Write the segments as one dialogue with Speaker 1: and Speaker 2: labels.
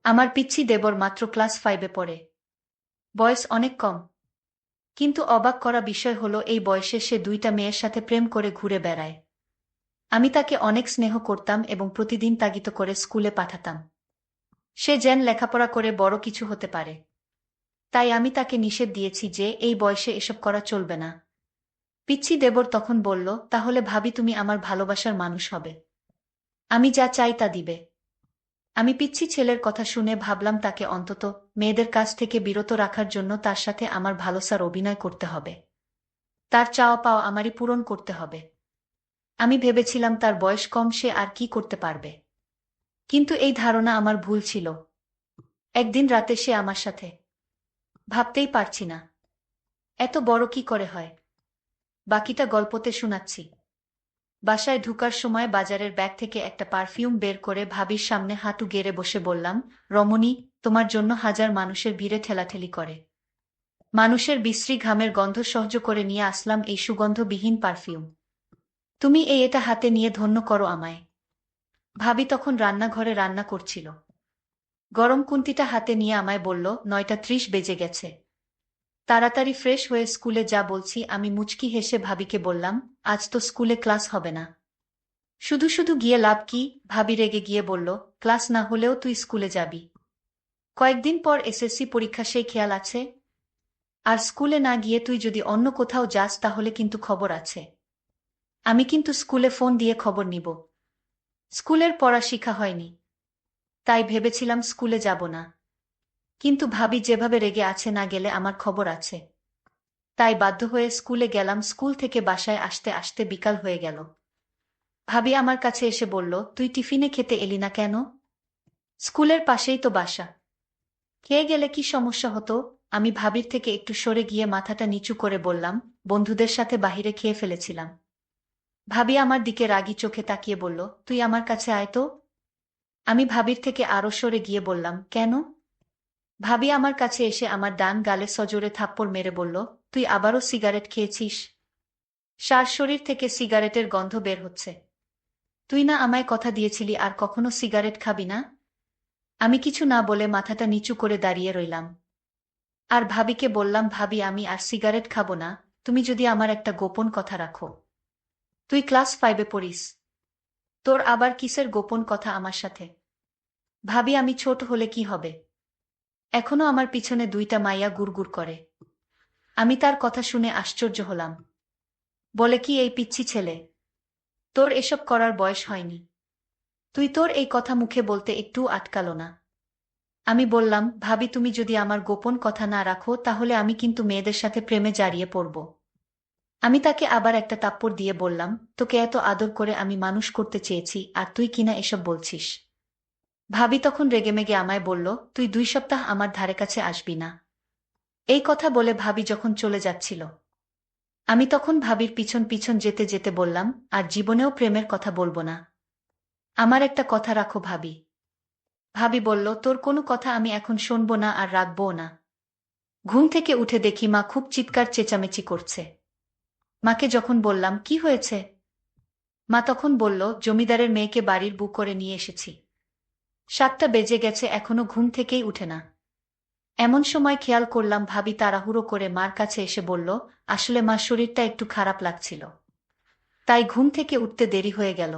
Speaker 1: আমার পিচ্চি দেবর মাত্র ক্লাস 5-এ পড়ে। বয়স অনেক কম। কিন্তু অবাক করা বিষয় হলো এই বয়সে সে 2টা মেয়ের সাথে প্রেম করে ঘুরে বেড়ায়। আমি তাকে অনেক স্নেহ করতাম এবং প্রতিদিন তাগিদ করে স্কুলে পাঠাতাম। সে যেন লেখাপড়া করে বড় কিছু হতে পারে। তাই আমি তাকে নিষেধ দিয়েছি যে এই বয়সে এসব করা চলবে না। পিচ্চি দেবর তখন বলল, তাহলে ভাবি তুমি আমার ভালোবাসার মানুষ হবে। আমি যা চাই তা দিবে। আমি পিচ্চি ছেলের কথা শুনে ভাবলাম তাকে অন্তত মেয়েদের কাছ থেকে বিরত রাখার জন্য তার সাথে আমার ভালোসার অভিনয় করতে হবে। তার চাওয়া পাওয়া আমারই পূরণ করতে হবে। আমি ভেবেছিলাম তার বয়স কম, সে আর কি করতে পারবে। কিন্তু এই ধারণা আমার ভুল ছিল। একদিন রাতে সে আমার সাথে। ভাবতেই পারছি না এত বড় কি করে হয়। বাকিটা গল্পতে শোনাচ্ছি। বাসায় ঢুকার সময় বাজারের ব্যাগ থেকে একটা পারফিউম বের করে ভাবির সামনে হাঁটু গেড়ে বসে বললাম, রমণী, তোমার জন্য হাজার মানুষের ভিড়ে ঠেলাঠেলি করে মানুষের বিশ্রী ঘামের গন্ধ সহ্য করে নিয়ে আসলাম এই সুগন্ধবিহীন পারফিউম। তুমি এটা হাতে নিয়ে ধন্য করো আমায়। ভাবি তখন রান্নাঘরে রান্না করছিল। গরম কুন্তিটা হাতে নিয়ে আমায় বলল, 9:30 বেজে গেছে। তাড়াতাড়ি ফ্রেশ হয়ে স্কুলে যা বলছি। আমি মুচকি হেসে ভাবিকে বললাম, আজ তো স্কুলে ক্লাস হবে না। শুধু শুধু গিয়ে লাভ কি? ভাবি রেগে গিয়ে বলল, ক্লাস না হলেও তুই স্কুলে যাবি। কয়েকদিন পর এসএসসি পরীক্ষা, সেই খেয়াল আছে? আর স্কুলে না গিয়ে তুই যদি অন্য কোথাও যাস তাহলে কিন্তু খবর আছে। আমি কিন্তু স্কুলে ফোন দিয়ে খবর নিব। স্কুলের পড়া শিখা হয়নি, তাই ভেবেছিলাম স্কুলে যাব না। কিন্তু ভাবি যেভাবে রেগে আছে, না গেলে আমার খবর আছে। তাই বাধ্য হয়ে স্কুলে গেলাম। স্কুল থেকে বাসায় আসতে আসতে বিকাল হয়ে গেল। ভাবি আমার কাছে এসে বলল, তুই টিফিনে খেতে এলি না কেন? স্কুলের পাশেই তো বাসা। খেয়ে গেলে কি সমস্যা হতো? আমি ভাবির থেকে একটু সরে গিয়ে মাথাটা নিচু করে বললাম, বন্ধুদের সাথে বাহিরে খেয়ে ফেলেছিলাম। ভাবি আমার দিকে রাগী চোখে তাকিয়ে বলল, তুই আমার কাছে আয় তো। আমি ভাবির থেকে আরো সরে গিয়ে বললাম, কেন? ভাবি আমার কাছে এসে আমার ডান গালে সজোরে থাপ্পড় মেরে বলল, তুই আবারও সিগারেট খেয়েছিস? সার শরীর থেকে সিগারেটের গন্ধ বের হচ্ছে। তুই না আমায় কথা দিয়েছিলি আর কখনো সিগারেট খাবি না? আমি কিছু না বলে মাথাটা নিচু করে দাঁড়িয়ে রইলাম। আর ভাবিকে বললাম, ভাবি আমি আর সিগারেট খাবো না, তুমি যদি আমার একটা গোপন কথা রাখো। তুই ক্লাস 5-এ পড়িস। তোর আবার কিসের গোপন কথা আমার সাথে? ভাবি, আমি ছোট হলে কি হবে? এখনো আমার পিছনে 2টা মাইয়া গুড়গুড় করে। আমি তার কথা শুনে আশ্চর্য হলাম। বলে কি, এই পিচ্চি ছেলে, তোর এসব করার বয়স হয়নি। তুই তোর এই কথা মুখে বলতে একটু আটকালো না? আমি বললাম, ভাবি তুমি যদি আমার গোপন কথা না রাখো তাহলে আমি কিন্তু মেয়েদের সাথে প্রেমে জড়িয়ে পড়ব। আমি তাকে আবার একটা থাপ্পড় দিয়ে বললাম, তোকে এত আদর করে আমি মানুষ করতে চেয়েছি আর তুই কিনা এসব বলছিস। ভাবি তখন রেগেমেগে আমায় বলল, তুই 2 সপ্তাহ আমার ধারে কাছে আসবি না। এই কথা বলে ভাবি যখন চলে যাচ্ছিল, আমি তখন ভাবির পিছন পিছন যেতে যেতে বললাম, আর জীবনেও প্রেমের কথা বলবো না। আমার একটা কথা রাখো ভাবি। ভাবি বলল, তোর কোনো কথা আমি এখন শুনবো না আর রাখবও না। ঘুম থেকে উঠে দেখি মা খুব চিৎকার চেঁচামেচি করছে। মাকে যখন বললাম, কি হয়েছে, মা তখন বলল, জমিদারের মেয়েকে বাড়ির বউ করে নিয়ে এসেছি। 7টা বেজে গেছে, এখনো ঘুম থেকেই উঠে না। এমন সময় খেয়াল করলাম ভাবি তাড়াহুড়ো করে মার কাছে এসে বলল, আসলে মার শরীরটা একটু খারাপ লাগছিল, তাই ঘুম থেকে উঠতে দেরি হয়ে গেল।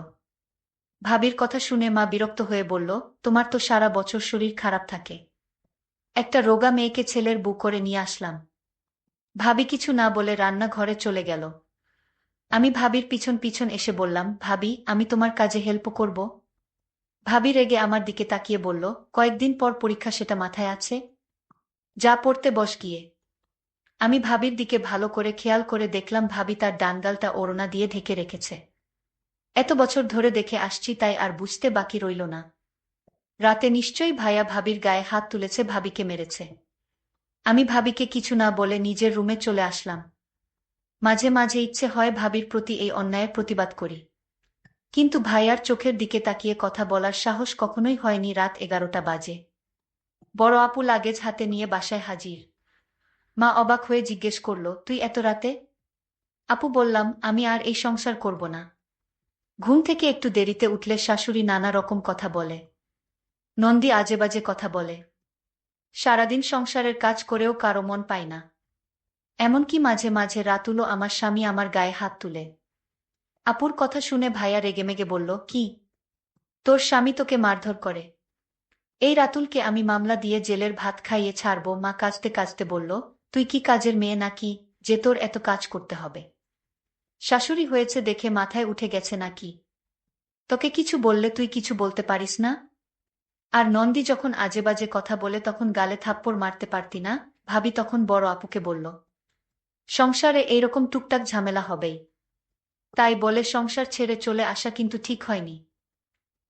Speaker 1: ভাবির কথা শুনে মা বিরক্ত হয়ে বলল, তোমার তো সারা বছর শরীর খারাপ থাকে, একটা রোগা মেয়েকে ছেলের বউ করে নিয়ে আসলাম। ভাবি কিছু না বলে রান্নাঘরে চলে গেল। আমি ভাবির পিছন পিছন এসে বললাম, ভাবি আমি তোমার কাজে হেল্প করব? ভাবি রেগে আমার দিকে তাকিয়ে বলল, কয়েকদিন পর পরীক্ষা, সেটা মাথায় আছে? যা পড়তে বস গিয়ে। আমি ভাবির দিকে ভালো করে খেয়াল করে দেখলাম ভাবি তার ডানগালটা ওড়না দিয়ে ঢেকে রেখেছে। এত বছর ধরে দেখে আসছি, তাই আর বুঝতে বাকি রইল না। রাতে নিশ্চয়ই ভাইয়া ভাবির গায়ে হাত তুলেছে, ভাবিকে মেরেছে। আমি ভাবিকে কিছু না বলে নিজের রুমে চলে আসলাম। মাঝে মাঝে ইচ্ছে হয় ভাবির প্রতি এই অন্যায়ের প্রতিবাদ করি, কিন্তু ভাইয়ার চোখের দিকে তাকিয়ে কথা বলার সাহস কখনোই হয়নি। রাত 11টা বাজে। বড় আপু লাগেজ হাতে নিয়ে বাসায় হাজির। মা অবাক হয়ে জিজ্ঞেস করল, তুই এত রাতে? আপু বললাম, আমি আর এই সংসার করব না। ঘুম থেকে একটু দেরিতে উঠলে শাশুড়ি নানা রকম কথা বলে। নন্দী আজেবাজে কথা বলে। সারাদিন সংসারের কাজ করেও কারো মন পায় না। এমনকি মাঝে মাঝে রাতুলও আমার স্বামী আমার গায়ে হাত তুলে। আপুর কথা শুনে ভাইয়া রেগেমেগে বলল, কি? তোর স্বামী তোকে মারধর করে? এই রাতুলকে আমি মামলা দিয়ে জেলের ভাত খাইয়ে ছাড়ব। মা কাঁদতে কাঁদতে বলল, তুই কি কাজের মেয়ে নাকি যে তোর এত কাজ করতে হবে? শাশুড়ি হয়েছে দেখে মাথায় উঠে গেছে নাকি? তোকে কিছু বললে তুই কিছু বলতে পারিস না? আর নন্দী যখন আজেবাজে কথা বলে তখন গালে থাপ্পড় মারতে পারতি না? ভাবি তখন বড় আপুকে বলল, সংসারে এইরকম টুকটাক ঝামেলা হবেই, তাই বলে সংসার ছেড়ে চলে আসা কিন্তু ঠিক হয়নি।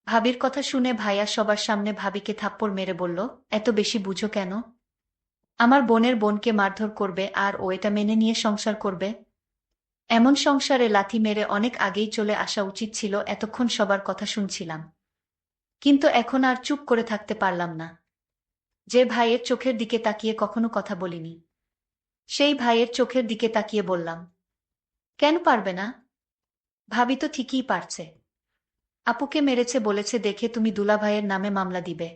Speaker 1: ভাবির কথা শুনে ভাইয়া সবার সামনে ভাবিকে থাপ্পড় মেরে বলল, এত বেশি বুঝো কেন? আমার বোনের বোনকে মারধর করবে আর ও এটা মেনে নিয়ে সংসার করবে? এমন সংসারে লাথি মেরে অনেক আগেই চলে আসা উচিত ছিল। এতক্ষণ সবার কথা শুনছিলাম, কিন্তু এখন আর চুপ করে থাকতে পারলাম না। যে ভাইয়ের চোখের দিকে তাকিয়ে কখনো কথা বলিনি, সেই ভাইয়ের চোখের দিকে তাকিয়ে বললাম, কেন পারবে না? ভাবি তো ঠিকই পারছে। আপুকে মেরেছে বলেছে দেখে তুমি দুলাভাইয়ের নামে মামলা দিবে?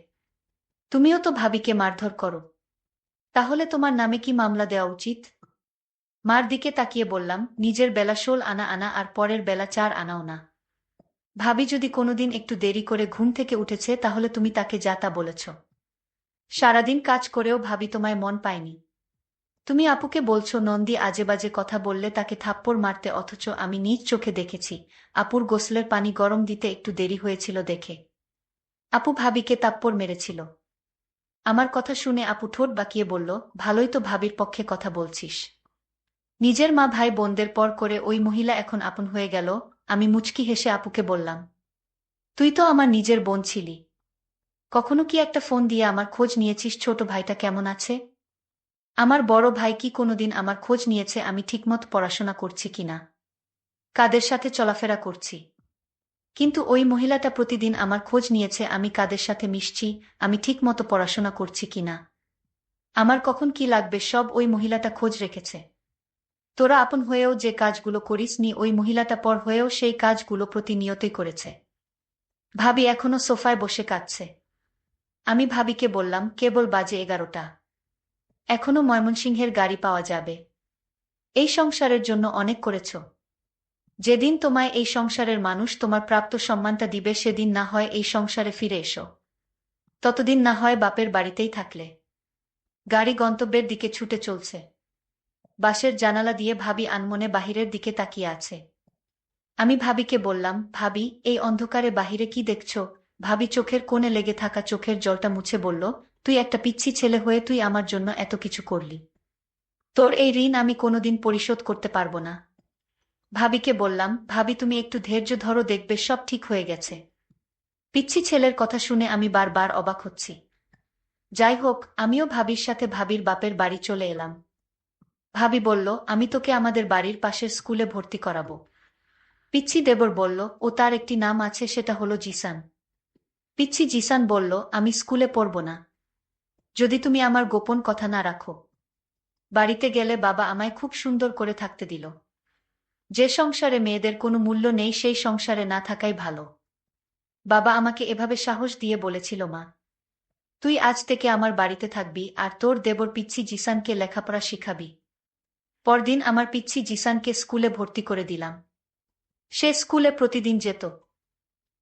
Speaker 1: তুমিও তো ভাবিকে মারধর করো, তাহলে তোমার নামে কি মামলা দেওয়া উচিত? মার দিকে তাকিয়ে বললাম, নিজের বেলা 16 আনা আনা আর পরের বেলা 4 আনাও না। ভাবি যদি কোনোদিন একটু দেরি করে ঘুম থেকে উঠেছে তাহলে তুমি তাকে যা তা বলেছ। সারাদিন কাজ করেও ভাবি তোমায় মন পায়নি। তুমি আপুকে বলছো নন্দী আজেবাজে কথা বললে তাকে থাপ্পড় মারতে, অথচ আমি নিজ চোখে দেখেছি আপুর গোসলের পানি গরম দিতে একটু দেরি হয়েছিল দেখে আপু ভাবিকে থাপ্পড় মেরেছিল। আমার কথা শুনে আপু ঠোঁট বাঁকিয়ে বলল, ভালোই তো ভাবির পক্ষে কথা বলছিস। নিজের মা ভাই বোনদের পর করে ওই মহিলা এখন আপন হয়ে গেল। আমি মুচকি হেসে আপুকে বললাম, তুই তো আমার নিজের বোন ছিলি, কখনো কি একটা ফোন দিয়ে আমার খোঁজ নিয়েছিস ছোট ভাইটা কেমন আছে? আমার বড় ভাই কি কোনোদিন আমার খোঁজ নিয়েছে আমি ঠিকমতো পড়াশোনা করছি কিনা, কাদের সাথে চলাফেরা করছি? কিন্তু ওই মহিলাটা প্রতিদিন আমার খোঁজ নিয়েছে আমি কাদের সাথে মিশছি, আমি ঠিকমতো পড়াশোনা করছি কিনা। আমার কখন কি লাগবে সব ওই মহিলাটা খোঁজ রেখেছে। তোরা আপন হয়েও যে কাজগুলো করিস নি ওই মহিলাটা পর হয়েও সেই কাজগুলো প্রতিনিয়তই করেছে। ভাবি এখনো সোফায় বসে কাঁদছে। আমি ভাবিকে বললাম, কেবল বাজে 11টা, এখনো ময়মনসিংহের গাড়ি পাওয়া যাবে। এই সংসারের জন্য অনেক করেছ। যেদিন তোমায় এই সংসারের মানুষ তোমার প্রাপ্ত সম্মানটা দিবে সেদিন না হয় এই সংসারে ফিরে এসো, ততদিন না হয় বাপের বাড়িতেই থাকলে। গাড়ি গন্তব্যের দিকে ছুটে চলছে। বাসের জানালা দিয়ে ভাবি আনমনে বাহিরের দিকে তাকিয়ে আছে। আমি ভাবিকে বললাম, ভাবি এই অন্ধকারে বাহিরে কি দেখছো? ভাবি চোখের কোণে লেগে থাকা চোখের জলটা মুছে বলল, তুই একটা পিচ্ছি ছেলে হয়ে তুই আমার জন্য এত কিছু করলি, তোর এই ঋণ আমি কোনোদিন পরিশোধ করতে পারবো না। ভাবিকে বললাম, ভাবি তুমি একটু ধৈর্য ধরো, দেখবে সব ঠিক হয়ে গেছে। পিচ্ছি ছেলের কথা শুনে আমি বারবার অবাক হচ্ছি। যাই হোক, আমিও ভাবির সাথে ভাবির বাপের বাড়ি চলে এলাম। ভাবি বলল, আমি তোকে আমাদের বাড়ির পাশের স্কুলে ভর্তি করাবো। পিচ্ছি দেবর বলল, ও তার একটি নাম আছে, সেটা হলো জিসান। পিচ্ছি জিসান বলল, আমি স্কুলে পড়ব না যদি তুমি আমার গোপন কথা না রাখো। বাড়িতে গেলে বাবা আমায় খুব সুন্দর করে থাকতে দিল। যে সংসারে মেয়েদের কোনো মূল্য নেই সেই সংসারে না থাকাই ভালো। বাবা আমাকে এভাবে সাহস দিয়ে বলেছিল, মা তুই আজ থেকে আমার বাড়িতে থাকবি আর তোর দেবর পিচ্ছি জিসানকে লেখাপড়া শিখাবি। পরদিন আমার পিচ্ছি জিসানকে স্কুলে ভর্তি করে দিলাম। সে স্কুলে প্রতিদিন যেত।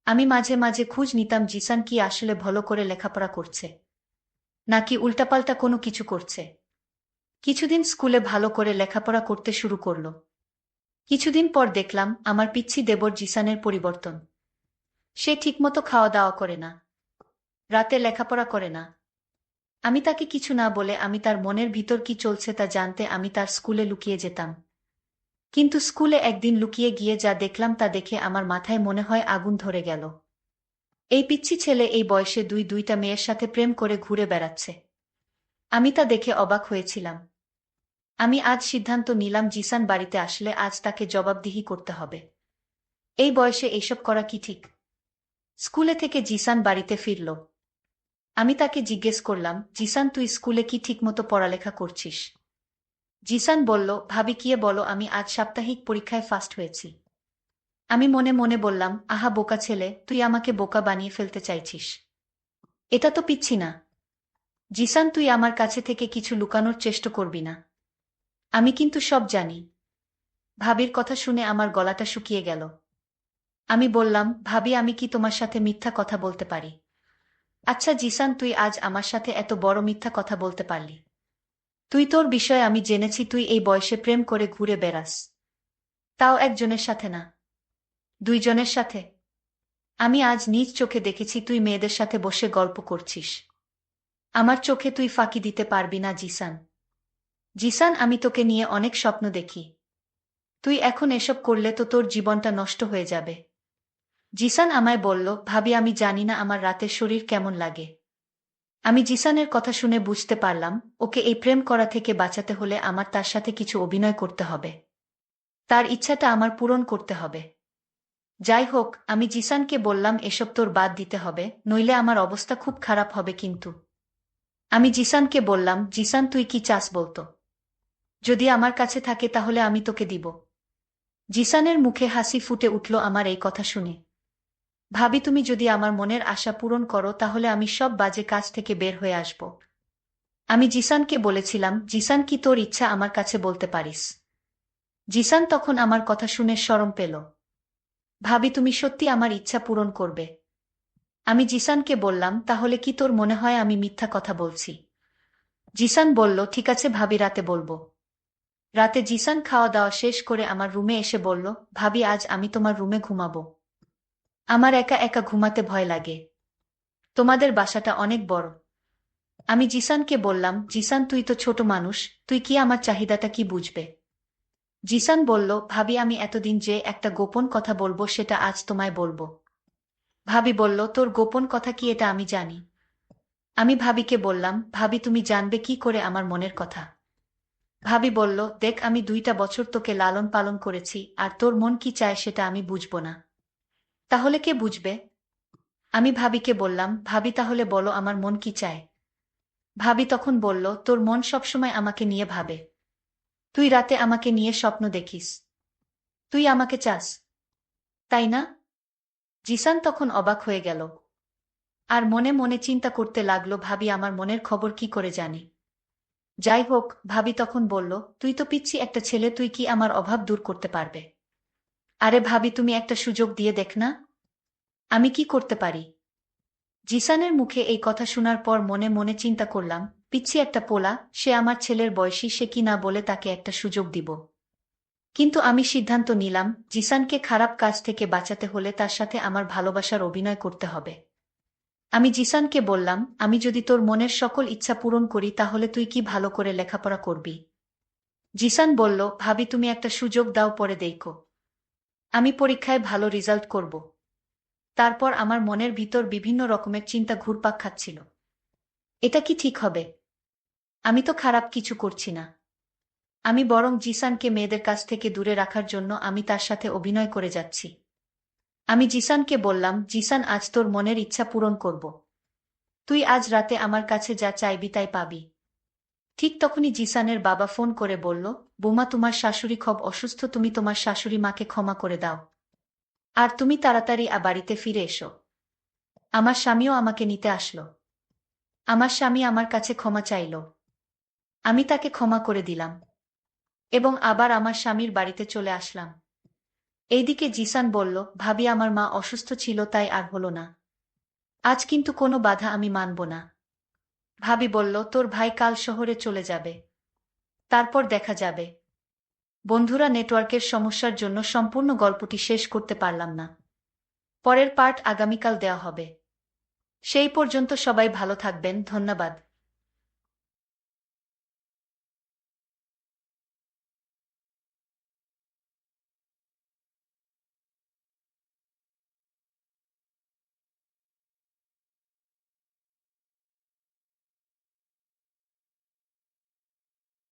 Speaker 1: আমি মাঝে মাঝে খোঁজ নিতাম জিসান কি আসলে ভালো করে লেখাপড়া করছে নাকি উল্টাপাল্টা কোনো কিছু করছে। কিছুদিন স্কুলে ভালো করে লেখাপড়া করতে শুরু করলো। কিছুদিন পর দেখলাম আমার পিচ্ছি দেবর জিসানের পরিবর্তন। সে ঠিকমতো খাওয়া দাওয়া করে না, রাতে লেখাপড়া করে না। আমি তাকে কিছু না বলে আমি তার মনের ভিতর কি চলছে তা জানতে আমি তার স্কুলে লুকিয়ে যেতাম। কিন্তু স্কুলে একদিন লুকিয়ে গিয়ে যা দেখলাম তা দেখে আমার মাথায় মনে হয় আগুন ধরে গেল। এই পিচ্ছি ছেলে এই বয়সে দুইটা মেয়ের সাথে প্রেম করে ঘুরে বেড়াচ্ছে। আমি তা দেখে অবাক হয়েছিলাম। আমি আজ সিদ্ধান্ত নিলাম জিসান বাড়িতে আসলে আজ তাকে জবাবদিহি করতে হবে। এই বয়সে এইসব করা কি ঠিক? স্কুলে থেকে জিসান বাড়িতে ফিরল। আমি তাকে জিজ্ঞেস করলাম, জিসান তুই স্কুলে কি ঠিকমতো পড়ালেখা করছিস? জিসান বলল, ভাবি কিয়ে বলো, আমি আজ সাপ্তাহিক পরীক্ষায় ফার্স্ট হয়েছি। আমি মনে মনে বললাম, আহা বোকা ছেলে, তুই আমাকে বোকা বানিয়ে ফেলতে চাইছিস। এটা তো পিচ্ছি না। জিসান, তুই আমার কাছে থেকে কিছু লুকানোর চেষ্টা করবি না। আমি কিন্তু সব জানি। ভাবির কথা শুনে আমার গলাটা শুকিয়ে গেল। আমি বললাম, ভাবি, আমি কি তোমার সাথে মিথ্যা কথা বলতে পারি? আচ্ছা জিসান, তুই আজ আমার সাথে এত বড় মিথ্যা কথা বলতে পারলি? তুই, তোর বিষয়ে আমি জেনেছি তুই এই বয়সে প্রেম করে ঘুরে বেড়াস। তাও একজনের সাথে না, দুইজনের সাথে। আমি আজ নিজ চোখে দেখেছি তুই মেয়েদের সাথে বসে গল্প করছিস। আমার চোখে তুই ফাঁকি দিতে পারবি না জিসান। জিসান, আমি তোকে নিয়ে অনেক স্বপ্ন দেখি। তুই এখন এসব করলে তো তোর জীবনটা নষ্ট হয়ে যাবে। জিসান আমায় বলল, ভাবি, আমি জানি না আমার রাতের শরীর কেমন লাগে। আমি জিসানের কথা শুনে বুঝতে পারলাম, ওকে এই প্রেম করা থেকে বাঁচাতে হলে আমার তার সাথে কিছু অভিনয় করতে হবে। তার ইচ্ছাটা আমার পূরণ করতে হবে। যাই হোক, আমি জিসানকে বললাম, এসব তোর বাদ দিতে হবে, নইলে আমার অবস্থা খুব খারাপ হবে কিন্তু। আমি জিসানকে বললাম, জিসান, তুই কি চাস বলতো? যদি আমার কাছে থাকে তাহলে আমি তোকে দিব। জিসানের মুখে হাসি ফুটে উঠল আমার এই কথা শুনে। ভাবি, তুমি যদি আমার মনের আশা পূরণ করো তাহলে আমি সব বাজে কাজ থেকে বের হয়ে আসব। আমি জিসানকে বলেছিলাম, জিসান, কি তোর ইচ্ছা আমার কাছে বলতে পারিস? জিসান তখন আমার কথা শুনে শরম পেল। ভাবি, তুমি সত্যি আমার ইচ্ছা পূরণ করবে? আমি জিসানকে বললাম, তাহলে কি তোর মনে হয় আমি মিথ্যা কথা বলছি? জিসান বলল, ঠিক আছে ভাবি, রাতে বলবো। রাতে জিসান খাওয়া দাওয়া শেষ করে আমার রুমে এসে বলল, ভাবি, আজ আমি তোমার রুমে ঘুমাবো। আমার একা একা ঘুমাতে ভয় লাগে। তোমাদের বাসাটা অনেক বড়। আমি জিসানকে বললাম, জিসান, তুই তো ছোট মানুষ, তুই কি আমার চাহিদাটা কি বুঝবে? জিসান বলল, ভাবি, আমি এতদিন যে একটা গোপন কথা বলবো সেটা আজ তোমায় বলবো। ভাবি বলল, তোর গোপন কথা কি, এটা আমি জানি। আমি ভাবিকে বললাম, ভাবি, তুমি জানবে কি করে আমার মনের কথা? ভাবি বলল, দেখ, আমি 2টা বছর তোকে লালন পালন করেছি, আর তোর মন কি চায় সেটা আমি বুঝবো না। তাহলে কে বুঝবে? আমি ভাবিকে বললাম, ভাবি, তাহলে বলো আমার মন কি চায়। ভাবি তখন বলল, তোর মন সবসময় আমাকে নিয়ে ভাবে। তুই রাতে আমাকে নিয়ে স্বপ্ন দেখিস। তুই আমাকে চাস, তাই না? জিসান তখন অবাক হয়ে গেল। আর মনে মনে চিন্তা করতে লাগলো, ভাবি আমার মনের খবর কি করে জানি? যাই হোক, ভাবি তখন বলল, তুই তো পিচ্ছি একটা ছেলে, তুই কি আমার অভাব দূর করতে পারবে? আরে ভাবি, তুমি একটা সুযোগ দিয়ে দেখ না। আমি কি করতে পারি? জিসানের মুখে এই কথা শোনার পর মনে মনে চিন্তা করলাম, পিচ্ছি একটা পোলা, সে আমার ছেলের বয়সী, সে কি না বলে তাকে একটা সুযোগ দিব। কিন্তু আমি সিদ্ধান্ত নিলাম, জিসানকে খারাপ কাজ থেকে বাঁচাতে হলে তার সাথে আমার ভালোবাসার অভিনয় করতে হবে। আমি জিসানকে বললাম, আমি যদি তোর মনের সকল ইচ্ছা পূরণ করি তাহলে তুই কি ভালো করে লেখাপড়া করবি? জিসান বলল, ভাবি, তুমি একটা সুযোগ দাও, পরে দেখো। আমি পরীক্ষায় ভালো রেজাল্ট করব। তারপর আমার মনের ভিতর বিভিন্ন রকমের চিন্তা ঘুরপাক খাচ্ছিল। এটা কি ঠিক হবে? আমি তো খারাপ কিছু করছি না। আমি বরং জিসানকে মেয়েদের কাছ থেকে দূরে রাখার জন্য আমি তার সাথে অভিনয় করে যাচ্ছি। আমি জিসানকে বললাম, জিসান, আজ তোর মনের ইচ্ছা পূরণ করব। তুই আজ রাতে আমার কাছে যা চাইবি তাই পাবি। ঠিক তখনই জিসানের বাবা ফোন করে বলল, বৌমা, তোমার শাশুড়ি খুব অসুস্থ, তুমি তোমার শাশুড়ি মাকে ক্ষমা করে দাও। আর তুমি তাড়াতাড়ি বাড়িতে ফিরে এসো। আমার স্বামীও আমাকে নিতে আসলো। আমার স্বামী আমার কাছে ক্ষমা চাইল। আমি তাকে ক্ষমা করে দিলাম এবং আবার আমার স্বামীর বাড়িতে চলে আসলাম। এইদিকে জিসান বলল, ভাবি, আমার মা অসুস্থ ছিল তাই আর হলো না। আজ কিন্তু কোনো বাধা আমি মানব না। ভাবি বলল, তোর ভাই কাল শহরে চলে যাবে। তারপর দেখা যাবে। বন্ধুরা, নেটওয়ার্কের সমস্যার জন্য সম্পূর্ণ গল্পটি শেষ করতে পারলাম না। পরের পার্ট আগামীকাল দেওয়া হবে। সেই পর্যন্ত সবাই ভালো থাকবেন, ধন্যবাদ।